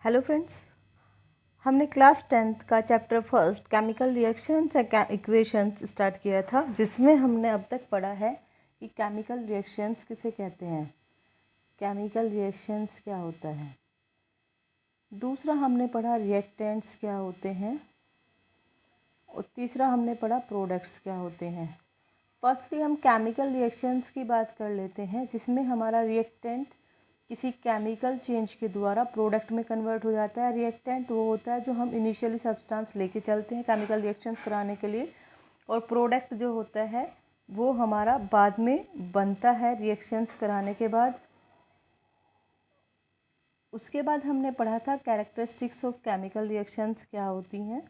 Hello friends, हमने class 10th का chapter first chemical reactions and equations start किया था, जिसमें हमने अब तक पढ़ा है कि केमिकल रिएक्शंस किसे कहते हैं, केमिकल रिएक्शंस क्या होता है। दूसरा हमने पढ़ा रिएक्टेंट्स क्या होते हैं और तीसरा हमने पढ़ा प्रोडक्ट्स क्या होते हैं। फर्स्टली हम केमिकल रिएक्शंस की बात कर लेते हैं, जिसमें हमारा रिएक्टेंट किसी केमिकल चेंज के द्वारा प्रोडक्ट में कन्वर्ट हो जाता है। रिएक्टेंट वो होता है जो हम इनिशियली सब्सटेंस लेके चलते हैं केमिकल रिएक्शंस कराने के लिए, और प्रोडक्ट जो होता है वो हमारा बाद में बनता है रिएक्शंस कराने के बाद। उसके बाद हमने पढ़ा था कैरेक्टरिस्टिक्स ऑफ केमिकल रिएक्शंस क्या होती हैं।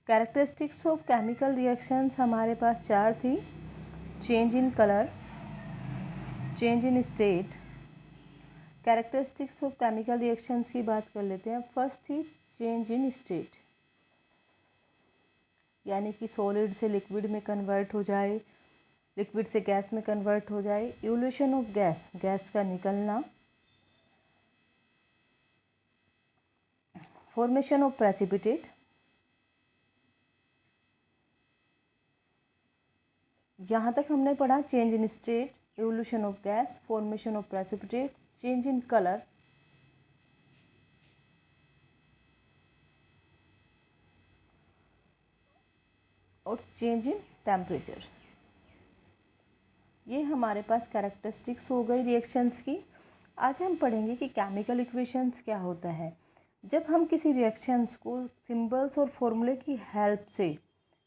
कैरेक्टरिस्टिक्स ऑफ केमिकल रिएक्शंस हमारे पास चार थी: change in colour, change in state. Characteristics of chemical reactions की बात कर लेते हैं। फर्स्ट थी चेंज इन स्टेट, यानी कि सॉलिड से लिक्विड में कन्वर्ट हो जाए, लिक्विड से गैस में कन्वर्ट हो जाए। इवोल्यूशन ऑफ गैस, गैस का निकलना। फॉर्मेशन ऑफ प्रेसिपिटेट, यहाँ तक हमने पढ़ा change in state, evolution of gas, formation of precipitate, change in colour, और चेंज इन टेम्परेचर। ये हमारे पास कैरेक्टरिस्टिक्स हो गई रिएक्शंस की। आज हम पढ़ेंगे कि केमिकल इक्वेशंस क्या होता है। जब हम किसी रिएक्शंस को सिंबल्स और फॉर्मूले की हेल्प से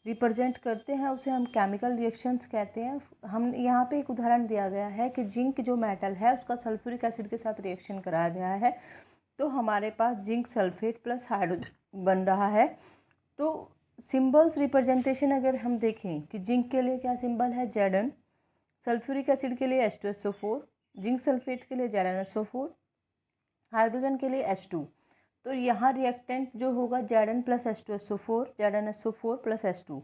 रिप्रेजेंट करते हैं, उसे हम केमिकल रिएक्शंस कहते हैं। हम यहाँ पे एक उदाहरण दिया गया है कि जिंक जो मेटल है उसका सल्फ्यूरिक एसिड के साथ रिएक्शन कराया गया है, तो हमारे पास जिंक सल्फेट प्लस हाइड्रोजन बन रहा है। तो सिंबल्स रिप्रेजेंटेशन अगर हम देखें कि जिंक के लिए क्या सिंबल है, Zn, सल्फ्यूरिक एसिड के लिए H2SO4, जिंक सल्फेट के लिए ZnSO4, हाइड्रोजन के लिए H2। तो यहाँ रिएक्टेंट जो होगा Zn plus H2SO4, ZnSO4 plus H2।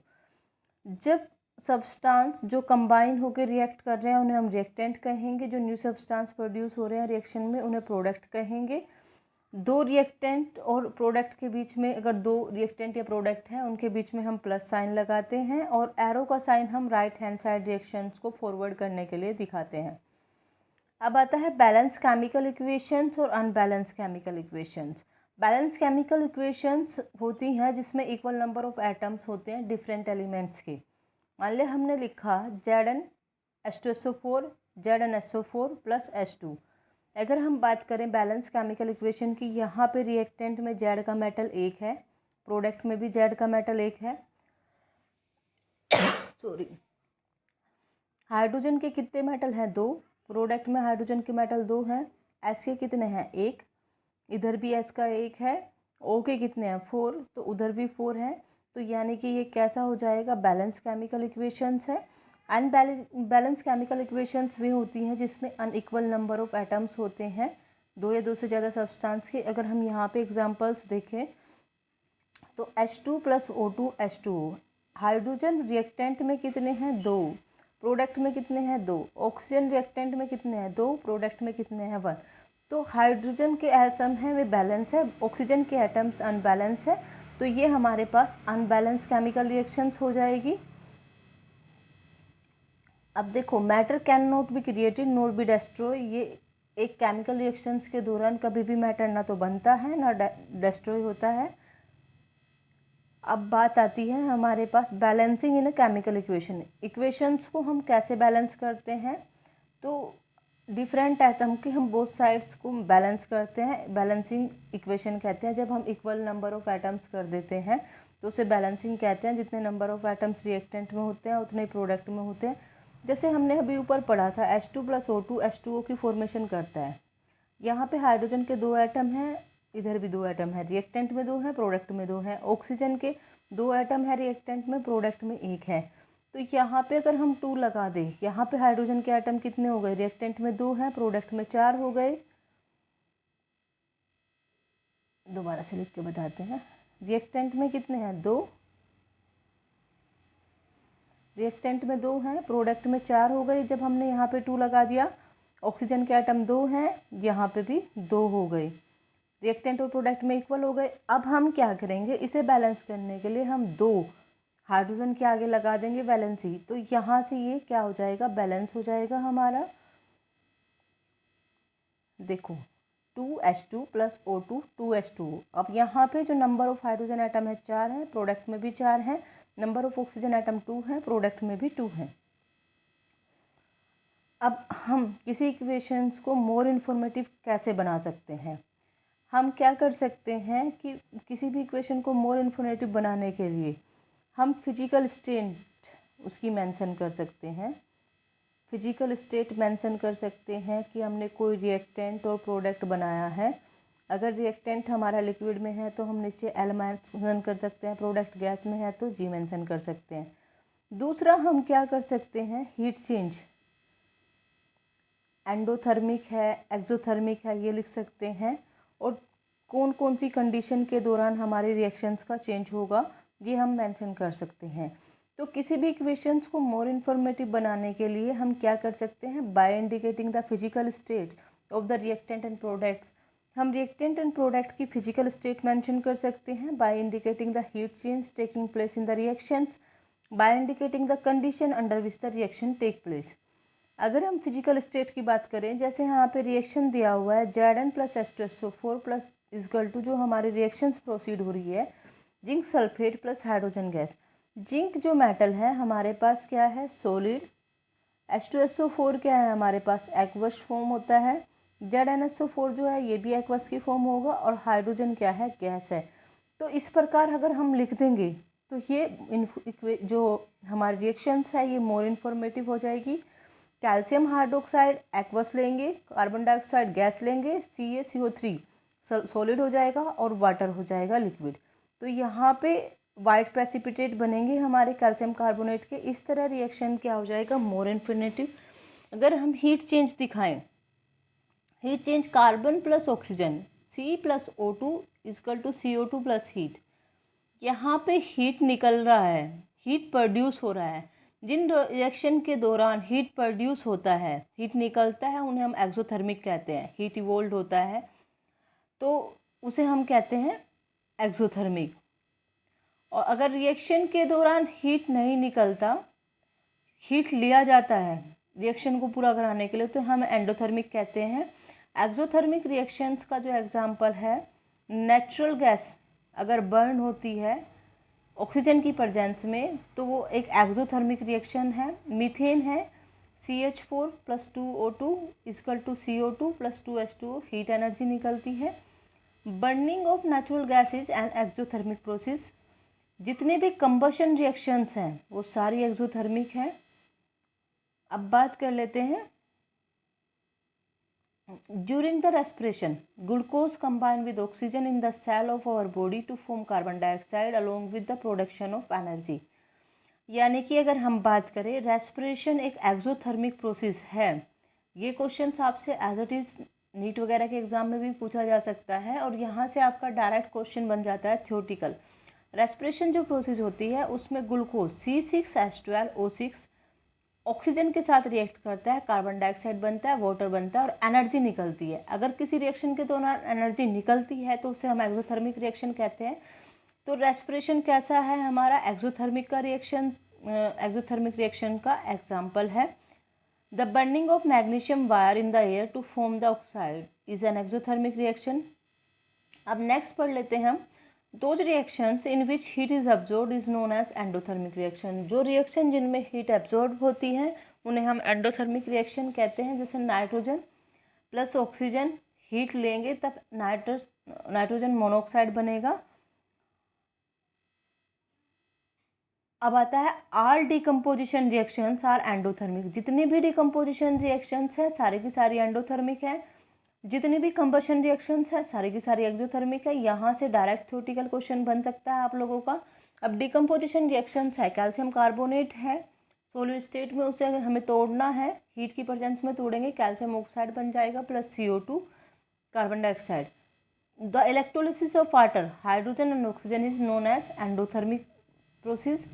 जब सब्सटेंस जो कंबाइन होकर रिएक्ट कर रहे हैं उन्हें हम रिएक्टेंट कहेंगे, जो न्यू सब्सटेंस प्रोड्यूस हो रहे हैं रिएक्शन में उन्हें प्रोडक्ट कहेंगे। दो रिएक्टेंट और प्रोडक्ट के बीच में, अगर दो रिएक्टेंट या प्रोडक्ट हैं उनके बीच में हम प्लस साइन लगाते हैं, और एरो का साइन हम राइट हैंड साइड रिएक्शंस को फॉरवर्ड करने के लिए दिखाते हैं। अब आता है बैलेंस केमिकल इक्वेशंस और unbalance chemical equations. Balance chemical equations होती हैं जिसमें इक्वल नंबर ऑफ एटम्स होते हैं डिफरेंट एलिमेंट्स के। मान लिया हमने लिखा Zn H2SO4 ZnSO4 plus H2। अगर हम बात करें बैलेंस केमिकल इक्वेशन की, यहाँ पे रिएक्टेंट में Z का मेटल एक है, प्रोडक्ट में भी Z का मेटल एक है। सॉरी, हाइड्रोजन के कितने मेटल हैं, दो। प्रोडक्ट में हाइड्रोजन के मेटल दो हैं। एस के कितने हैं, एक। इधर भी एस का एक है। ओ के कितने हैं, 4, तो उधर भी 4 हैं। तो यानी कि ये कैसा हो जाएगा, बैलेंस केमिकल इक्वेशंस है। अनबैलेंस केमिकल इक्वेशंस भी होती हैं जिसमें अनइक्वल नंबर ऑफ एटम्स होते हैं, दो या दो से ज़्यादा सब्सटेंस के। अगर हम यहाँ पे एग्जांपल्स देखें तो H2 plus O2 H2O। Hydrogen reactant में कितने हैं, दो। प्रोडक्ट में कितने हैं, दो। ऑक्सीजन रिएक्टेंट में कितने हैं, दो। प्रोडक्ट में कितने हैं, 1। तो हाइड्रोजन के एटम हैं वे बैलेंस है, ऑक्सीजन के एटम्स अनबैलेंस है। तो ये हमारे पास अनबैलेंस केमिकल रिएक्शंस हो जाएगी। अब देखो, matter can not be created not be destroy. ये एक केमिकल रिएक्शंस के दौरान कभी भी मैटर ना तो बनता है ना डिस्ट्रॉय होता है। अब बात आती है हमारे पास balancing in a chemical equation. Equations को हम कैसे बैलेंस करते हैं, तो डिफरेंट एटम के हम बोथ साइड्स को बैलेंस करते हैं, बैलेंसिंग इक्वेशन कहते हैं। जब हम इक्वल नंबर ऑफ एटम्स कर देते हैं तो उसे बैलेंसिंग कहते हैं। जितने नंबर ऑफ एटम्स रिएक्टेंट में होते हैं उतने प्रोडक्ट में होते हैं। जैसे हमने अभी ऊपर पढ़ा था H2 प्लस O2 H2O की फॉर्मेशन करता है। यहाँ पे हाइड्रोजन के दो एटम हैं, इधर भी दो एटम है, रिएक्टेंट में दो हैं, प्रोडक्ट में दो हैं। ऑक्सीजन के दो एटम है रिएक्टेंट में, प्रोडक्ट में एक है। तो यहाँ पे अगर हम 2 लगा दें, यहाँ पे हाइड्रोजन के एटम कितने हो गए, रिएक्टेंट में 2 हैं, प्रोडक्ट में 4 हो गए। दोबारा से लिख के बताते हैं, रिएक्टेंट में कितने हैं, 2। रिएक्टेंट में 2 हैं, प्रोडक्ट में 4 हो गए जब हमने यहाँ पे 2 लगा दिया। ऑक्सीजन के एटम 2 हैं, यहाँ पे भी 2 हो गए। रिएक्टेंट और प्रोडक्ट में इक्वल हो गए। अब हम क्या करेंगे, इसे बैलेंस करने के लिए हम 2 हाइड्रोजन के आगे लगा देंगे वैलेंसी, तो यहाँ से ये क्या हो जाएगा, बैलेंस हो जाएगा हमारा। देखो 2H2 + O2 2H2। अब यहाँ पे जो नंबर ऑफ हाइड्रोजन एटम है 4 है, प्रोडक्ट में भी 4 है, नंबर ऑफ ऑक्सीजन एटम 2 है, प्रोडक्ट में भी 2 है। अब हम किसी इक्वेशंस को मोर इन्फॉर्मेटिव कैसे बना सकते हैं, हम क्या कर सकते हैं कि किसी भी इक्वेशन को मोर इन्फॉर्मेटिव बनाने के लिए हम फिजिकल स्टेट उसकी मेंशन कर सकते हैं। फिजिकल स्टेट मेंशन कर सकते हैं कि हमने कोई रिएक्टेंट और प्रोडक्ट बनाया है। अगर रिएक्टेंट हमारा लिक्विड में है तो हम नीचे L मेंशन कर सकते हैं, प्रोडक्ट गैस में है तो G मेंशन कर सकते हैं। दूसरा हम क्या कर सकते हैं, हीट चेंज, एंडोथर्मिक है, एक्सोथर्मिक है, ये लिख सकते हैं। और कौन कौन सी कंडीशन के दौरान हमारे रिएक्शंस का चेंज होगा ये हम मेंशन कर सकते हैं। तो किसी भी इक्वेशंस को मोर इन्फॉर्मेटिव बनाने के लिए हम क्या कर सकते हैं, by indicating the physical state of the reactant and products, हम रिएक्टेंट एंड प्रोडक्ट की फिजिकल स्टेट मेंशन कर सकते हैं। By indicating the heat change taking place in the reactions, by indicating the condition under which the reaction take place. अगर हम physical state की बात करें, जैसे यहाँ पे रिएक्शन दिया हुआ है Zn + H2SO4 plus equal to जो हमारी रिएक्शंस प्रोसीड हो रही है zinc sulphate plus hydrogen gas. Zinc जो मेटल है हमारे पास क्या है, सॉलिड। H2SO4 क्या है हमारे पास, एक्वस फॉर्म होता है। ZnSO4 जो है ये भी एक्वस की फॉर्म होगा, और हाइड्रोजन क्या है, गैस है। तो इस प्रकार अगर हम लिख देंगे तो ये जो हमारी रिएक्शंस है ये मोर इन्फॉर्मेटिव हो जाएगी। कैल्शियम हाइड्रोक्साइड एक्वस लेंगे, कार्बन डाइऑक्साइड गैस लेंगे, CaCO3 सॉलिड हो जाएगा और वाटर हो जाएगा लिक्विड। तो यहाँ पे वाइट प्रेसिपिटेट बनेंगे हमारे कैल्शियम कार्बोनेट के। इस तरह रिएक्शन क्या हो जाएगा, मोर इन्फॉर्मेटिव। अगर हम हीट चेंज दिखाएं, heat change carbon plus oxygen C + O2 = CO2 + heat, यहाँ पे हीट निकल रहा है, हीट प्रोड्यूस हो रहा है। जिन रिएक्शन के दौरान हीट प्रोड्यूस होता है, हीट निकलता है, उन्हें हम एक्सोथर्मिक कहते हैं। हीट इवोल्व होता है तो उसे हम कहते हैं एक्सोथर्मिक। और अगर रिएक्शन के दौरान हीट नहीं निकलता, हीट लिया जाता है रिएक्शन को पूरा कराने के लिए, तो हम एंडोथर्मिक कहते हैं। एक्सोथर्मिक रिएक्शंस का जो एग्जांपल है, नेचुरल गैस अगर बर्न होती है ऑक्सीजन की प्रेजेंस में तो वो एक एक्सोथर्मिक रिएक्शन है। मीथेन है, CH4 + 2O2 = CO2 + 2H2O, heat energy निकलती है। Burning of natural gas is an exothermic process. जितने भी कंबशन रिएक्शंस हैं वो सारी एक्सोथर्मिक हैं। अब बात कर लेते हैं, during the respiration glucose combine with oxygen in the cell of our body to form carbon dioxide along with the production of energy. यानी कि अगर हम बात करें, रेस्पिरेशन एक एक्सोथर्मिक प्रोसेस है। ये क्वेश्चन आपसे एज इट इज़ नीट वगैरह के एग्जाम में भी पूछा जा सकता है, और यहाँ से आपका डायरेक्ट क्वेश्चन बन जाता है थ्योरेटिकल। रेस्पिरेशन जो प्रोसेस होती है उसमें ग्लूकोज C6H12O6 ऑक्सीजन के साथ रिएक्ट करता है, कार्बन डाइऑक्साइड बनता है, वाटर बनता है और एनर्जी निकलती है। अगर किसी रिएक्शन के दौरान एनर्जी निकलती है तो उसे हम एक्सोथर्मिक रिएक्शन कहते हैं। तो रेस्पिरेशन कैसा है हमारा, एक्सोथर्मिक का रिएक्शन, एक्सोथर्मिक रिएक्शन का एग्जाम्पल है। The burning of magnesium wire in the air to form the oxide is an exothermic reaction. अब नेक्स्ट पढ़ लेते हैं हम, those reactions in which heat is absorb is known as endothermic reaction. जो reaction जिनमें heat absorb होती है उन्हें हम एंडोथर्मिक रिएक्शन कहते हैं। जैसे नाइट्रोजन प्लस ऑक्सीजन हीट लेंगे तब नाइट्रोजन मोनोऑक्साइड बनेगा। अब आता है all decomposition reactions are endothermic. जितनी भी डिकम्पोजिशन रिएक्शंस हैं सारी की सारी एंडोथर्मिक है। जितनी भी कंबशन रिएक्शंस हैं सारी की सारी एक्सोथर्मिक है। यहाँ से डायरेक्ट थ्योरेटिकल क्वेश्चन बन सकता है आप लोगों का। अब डिकम्पोजिशन रिएक्शंस है, कैल्शियम कार्बोनेट है सॉलिड स्टेट में, उसे हमें तोड़ना है, हीट की प्रेजेंस में तोड़ेंगे, कैल्शियम ऑक्साइड बन जाएगा plus CO2 carbon dioxide. The electrolysis of water hydrogen and oxygen is known as endothermic process.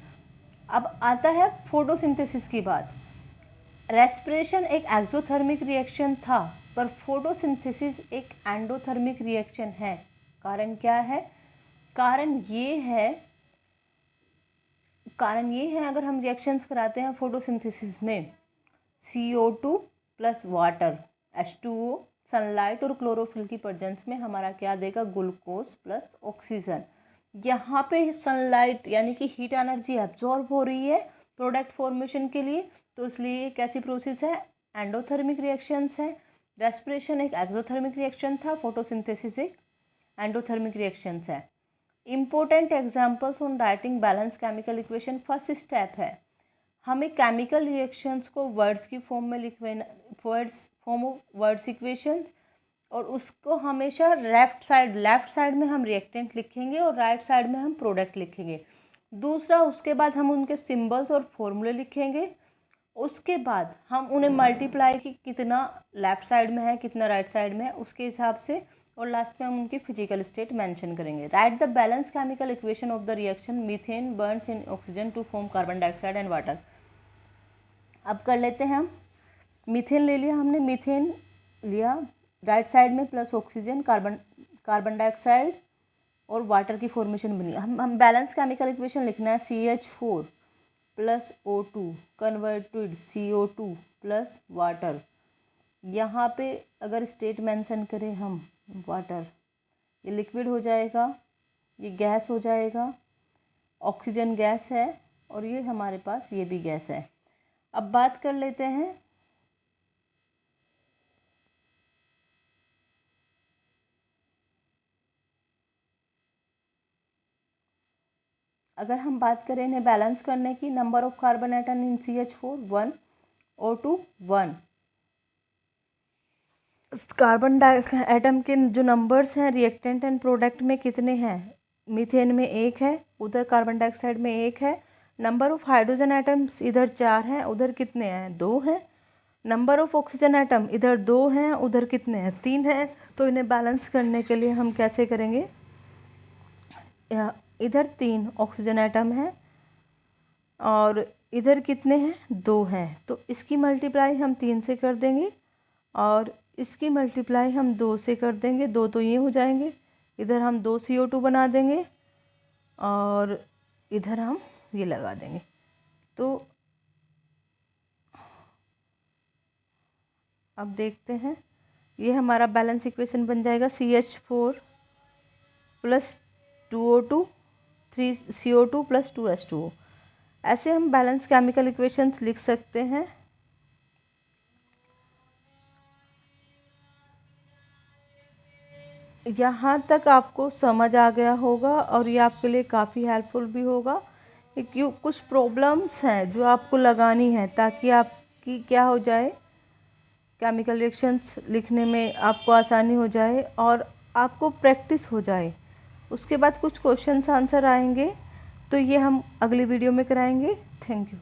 अब आता है फोटोसिंथेसिस की बात। रेस्पिरेशन एक एक्सोथर्मिक रिएक्शन था, पर फोटोसिंथेसिस एक एंडोथर्मिक रिएक्शन है। कारण क्या है? कारण ये है अगर हम रिएक्शंस कराते हैं फोटोसिंथेसिस में, CO2 plus water H2O sunlight और क्लोरोफिल की प्रेजेंस में हमारा क्या देगा? Glucose plus oxygen. यहाँ पे सनलाइट यानी कि हीट एनर्जी एब्जॉर्ब हो रही है प्रोडक्ट फॉर्मेशन के लिए, तो इसलिए ये कैसी प्रोसेस है? एंडोथर्मिक रिएक्शंस है। रेस्पिरेशन एक एक्सोथर्मिक रिएक्शन था, फोटोसिंथेसिस एक एंडोथर्मिक रिएक्शंस है। Important examples on writing balance chemical equation. First step है हमें केमिकल रिएक्शंस को वर्ड्स की फॉर्म में लिखवाना, फॉर्म ऑफ वर्ड्स इक्वेशंस, और उसको हमेशा लेफ्ट साइड में हम रिएक्टेंट लिखेंगे और राइट साइड में हम प्रोडक्ट लिखेंगे। दूसरा, उसके बाद हम उनके सिंबल्स और फॉर्मूले लिखेंगे। उसके बाद हम उन्हें मल्टीप्लाई की कितना लेफ्ट साइड में है कितना राइट साइड में है उसके हिसाब से, और लास्ट में हम उनकी फिजिकल स्टेट मेंशन करेंगे। Write the balance chemical equation of the reaction methane burns in oxygen to form carbon dioxide and water. अब कर लेते हैं हम। मीथेन ले लिया हमने, मीथेन लिया, राइट साइड में प्लस ऑक्सीजन, कार्बन डाइऑक्साइड और वाटर की फॉर्मेशन बनी। हम बैलेंस केमिकल इक्वेशन लिखना है CH4 plus O2 converted CO2 plus water. यहाँ पे अगर स्टेट मेंशन करें हम वाटर, ये लिक्विड हो जाएगा, ये गैस हो जाएगा, ऑक्सीजन गैस है और ये हमारे पास ये भी गैस है। अब बात कर लेते हैं अगर हम बात करें इन्हें बैलेंस करने की, number of carbon atom in CH4 1, O2 1। Carbon atom के जो नंबर्स हैं रिएक्टेंट एंड प्रोडक्ट में कितने हैं? मीथेन में 1 है, उधर कार्बन डाइऑक्साइड में 1 है। नंबर ऑफ हाइड्रोजन एटम्स इधर 4 हैं, उधर कितने हैं? 2 हैं। नंबर ऑफ ऑक्सीजन एटम इधर 2 हैं, उधर कितने हैं? 3 हैं। तो इन्हें बैलेंस करने के लिए हम कैसे करेंगे? इधर 3 ऑक्सीजन एटम है और इधर कितने हैं? 2 हैं। तो इसकी मल्टीप्लाई हम 3 से कर देंगे और इसकी मल्टीप्लाई हम 2 से कर देंगे। 2 तो ये हो जाएंगे, इधर हम 2 CO2 बना देंगे और इधर हम ये लगा देंगे। तो अब देखते हैं, ये हमारा बैलेंस इक्वेशन बन जाएगा CH4 plus 2O2 3 CO2 plus 2 H2O। ऐसे हम बैलेंस केमिकल इक्वेशंस लिख सकते हैं। यहाँ तक आपको समझ आ गया होगा और ये आपके लिए काफ़ी हेल्पफुल भी होगा। क्यों कुछ प्रॉब्लम्स हैं जो आपको लगानी है ताकि आपकी क्या हो जाए, केमिकल रिएक्शंस लिखने में आपको आसानी हो जाए और आपको प्रैक्टिस हो जाए। उसके बाद कुछ क्वेश्चंस आंसर आएंगे, तो ये हम अगली वीडियो में कराएंगे। Thank you.